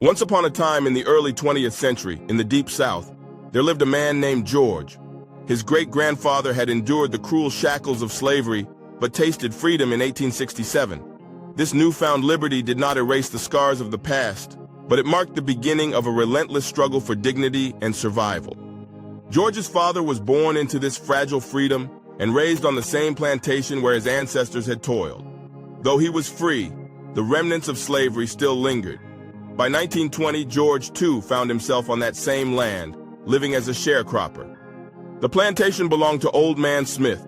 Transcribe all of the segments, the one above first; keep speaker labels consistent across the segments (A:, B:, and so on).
A: Once upon a time in the early 20th century, in the Deep South, there lived a man named George. His great-grandfather had endured the cruel shackles of slavery, but tasted freedom in 1867. This newfound liberty did not erase the scars of the past, but it marked the beginning of a relentless struggle for dignity and survival. George's father was born into this fragile freedom and raised on the same plantation where his ancestors had toiled. Though he was free, the remnants of slavery still lingered. By 1920, George, too, found himself on that same land, living as a sharecropper. The plantation belonged to Old Man Smith,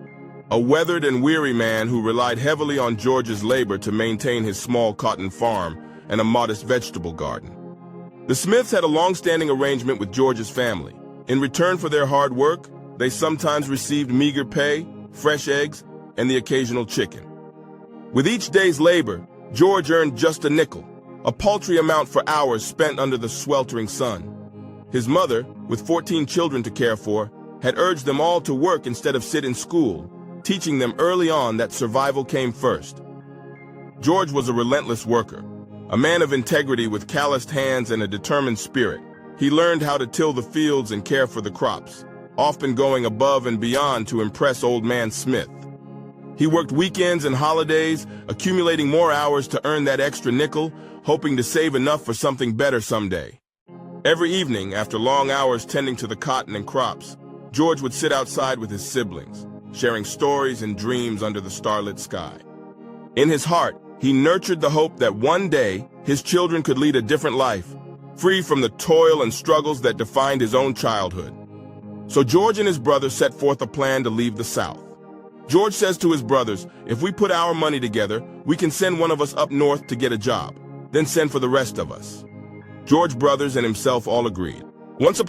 A: a weathered and weary man who relied heavily on George's labor to maintain his small cotton farm and a modest vegetable garden. The Smiths had a long-standing arrangement with George's family. In return for their hard work, they sometimes received meager pay, fresh eggs, and the occasional chicken. With each day's labor, George earned just a nickel, a paltry amount for hours spent under the sweltering sun. His mother, with 14 children to care for, had urged them all to work instead of sit in school, teaching them early on that survival came first. George was a relentless worker, a man of integrity with calloused hands and a determined spirit. He learned how to till the fields and care for the crops, often going above and beyond to impress Old Man Smith. He worked weekends and holidays, accumulating more hours to earn that extra nickel, hoping to save enough for something better someday. Every evening, after long hours tending to the cotton and crops, George would sit outside with his siblings, sharing stories and dreams under the starlit sky. In his heart, he nurtured the hope that one day his children could lead a different life, free from the toil and struggles that defined his own childhood. So George and his brothers set forth a plan to leave the South. George says to his brothers, if we put our money together, we can send one of us up north to get a job, then send for the rest of us. George's brothers and himself all agreed. Once upon